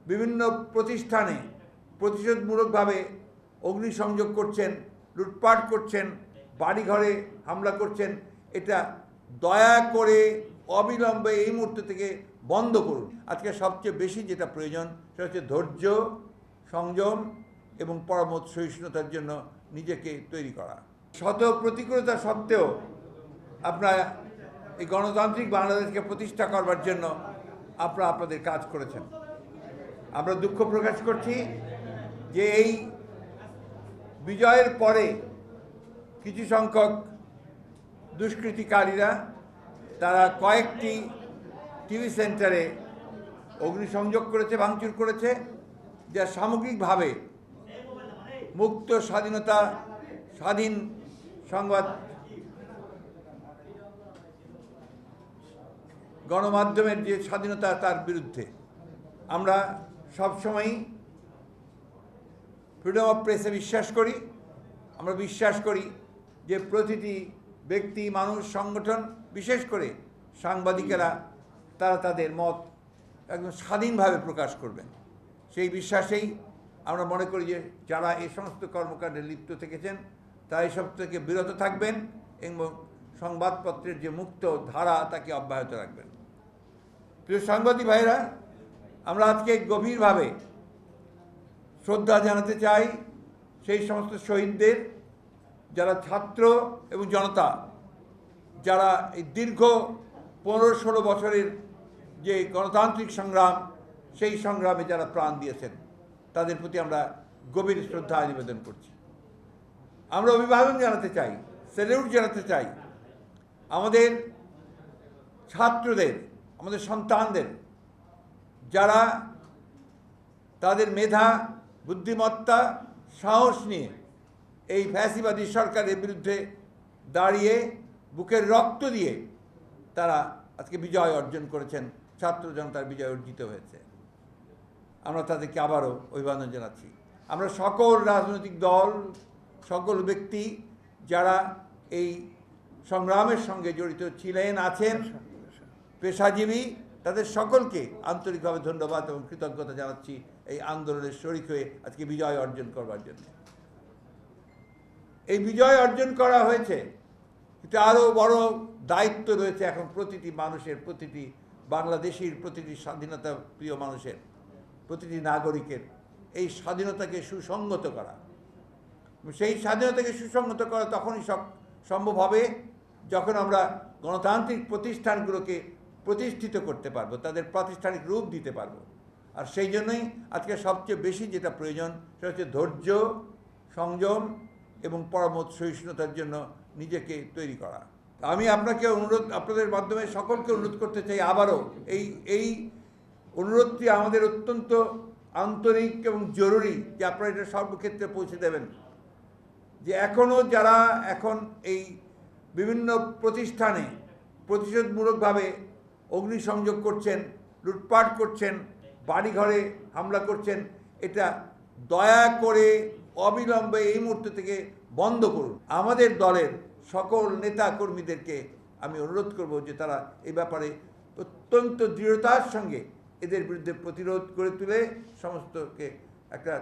বিভিন্ন প্রতিষ্ঠানে প্রতিশোধমূলকভাবে অগ্নিসংযোগ করছেন, লুটপাট করছেন, বাড়িঘরে হামলা করছেন, এটা দয়া করে অবিলম্বে এই মুহূর্ত থেকে বন্ধ করুন। আজকে সবচেয়ে বেশি যেটা প্রয়োজন সেটা হচ্ছে ধৈর্য, সংযম এবং পরম সহিষ্ণুতার জন্য নিজেকে তৈরি করা। শত প্রতিকূলতা সত্ত্বেও আপনারা এই গণতান্ত্রিক বাংলাদেশকে প্রতিষ্ঠা করবার জন্য আপনারা আপনাদের কাজ করেছেন। আমরা দুঃখ প্রকাশ করছি যে এই বিজয়ের পরে কিছু সংখ্যক দুষ্কৃতিকারীরা তারা কয়েকটি টিভি সেন্টারে অগ্নিসংযোগ করেছে, ভাঙচুর করেছে, যা সামগ্রিকভাবে মুক্ত স্বাধীন সংবাদ গণমাধ্যমের যে স্বাধীনতা তার বিরুদ্ধে। আমরা সবসময়ই ফ্রিডম অফ প্রেসে বিশ্বাস করি। আমরা বিশ্বাস করি যে প্রতিটি ব্যক্তি, মানুষ, সংগঠন, বিশেষ করে সাংবাদিকেরা তারা তাদের মত একদম স্বাধীনভাবে প্রকাশ করবেন। সেই বিশ্বাসেই আমরা মনে করি যে যারা এই সমস্ত কর্মকাণ্ডে লিপ্ত থেকেছেন তারা এসব থেকে বিরত থাকবেন এবং সংবাদপত্রের যে মুক্ত ধারা তাকে অব্যাহত রাখবেন। প্রিয় সাংবাদিক ভাইরা, আমরা আজকে গভীরভাবে শ্রদ্ধা জানাতে চাই সেই সমস্ত শহীদদের, যারা ছাত্র এবং জনতা, যারা এই দীর্ঘ 15-16 বছরের যে গণতান্ত্রিক সংগ্রাম, সেই সংগ্রামে যারা প্রাণ দিয়েছেন, তাদের প্রতি আমরা গভীর শ্রদ্ধা নিবেদন করছি। আমরা অভিবাদন জানাতে চাই, স্যালিউট জানাতে চাই আমাদের ছাত্রদের, আমাদের সন্তানদের, যারা তাদের মেধা, বুদ্ধিমত্তা, সাহস নিয়ে এই ফ্যাসিবাদী সরকারের বিরুদ্ধে দাঁড়িয়ে বুকের রক্ত দিয়ে তারা আজকে বিজয় অর্জন করেছেন, ছাত্র জনতার বিজয় অর্জিত হয়েছে। আমরা তাদেরকে আবারও অভিবাদন জানাচ্ছি। আমরা সকল রাজনৈতিক দল, সকল ব্যক্তি যারা এই সংগ্রামের সঙ্গে জড়িত ছিলেন, আছেন, পেশাজীবী, তাদের সকলকে আন্তরিকভাবে ধন্যবাদ এবং কৃতজ্ঞতা জানাচ্ছি এই আন্দোলনের শরিক হয়ে আজকে বিজয় অর্জন করবার জন্য। এই বিজয় অর্জন করা হয়েছে, কিন্তু আরও বড় দায়িত্ব রয়েছে এখন প্রতিটি মানুষের, প্রতিটি বাংলাদেশির, প্রতিটি স্বাধীনতা প্রিয় মানুষের, প্রতিটি নাগরিকের এই স্বাধীনতাকে সুসংগত করা। সেই স্বাধীনতাকে সুসংগত করা তখনই সম্ভব হবে যখন আমরা গণতান্ত্রিক প্রতিষ্ঠানগুলোকে প্রতিষ্ঠিত করতে পারবো, তাদের প্রাতিষ্ঠানিক রূপ দিতে পারবো। আর সেই জন্যই আজকে সবচেয়ে বেশি যেটা প্রয়োজন সেটা হচ্ছে ধৈর্য, সংযম এবং পরম সহিষ্ণুতার জন্য নিজেকে তৈরি করা। আমি আপনাদের মাধ্যমে সকলকে অনুরোধ করতে চাই আবারও এই অনুরোধটি আমাদের অত্যন্ত আন্তরিক এবং জরুরি যে আপনারা এটা সর্বক্ষেত্রে পৌঁছে দেবেন, যে এখনও যারা এখন এই বিভিন্ন প্রতিষ্ঠানে প্রতিশোধমূলকভাবে অগ্নিসংযোগ করছেন, লুটপাট করছেন, বাড়িঘরে হামলা করছেন, এটা দয়া করে অবিলম্বে এই মুহূর্ত থেকে বন্ধ করুন। আমাদের দলের সকল নেতা কর্মীদেরকে আমি অনুরোধ করব যে তারা এই ব্যাপারে অত্যন্ত দৃঢ়তার সঙ্গে এদের বিরুদ্ধে প্রতিরোধ করে তুলে সমস্তকে একটা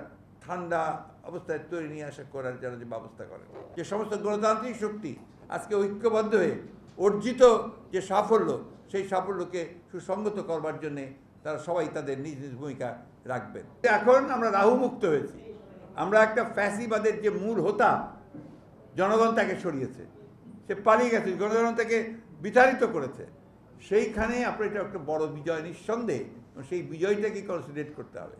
ঠান্ডা অবস্থায় তৈরি নিয়ে আসা করার জন্য যে ব্যবস্থা করেন। যে সমস্ত গণতান্ত্রিক শক্তি আজকে ঐক্যবদ্ধ হয়ে অর্জিত যে সাফল্য, সেই সাফল্যকে সুসংগত করবার জন্যে তারা সবাই তাদের নিজ নিজ ভূমিকা রাখবেন। এখন আমরা রাহুমুক্ত হয়েছি। আমরা একটা ফ্যাসিবাদের যে মূল হোতা, জনগণ তাকে সরিয়েছে, সে পালিয়ে গেছে, জনগণ তাকে বিতাড়িত করেছে। সেইখানে আপনার এটা একটা বড় বিজয় নিঃসন্দেহে, সেই বিজয়টাকে কনসিডারেট করতে হবে।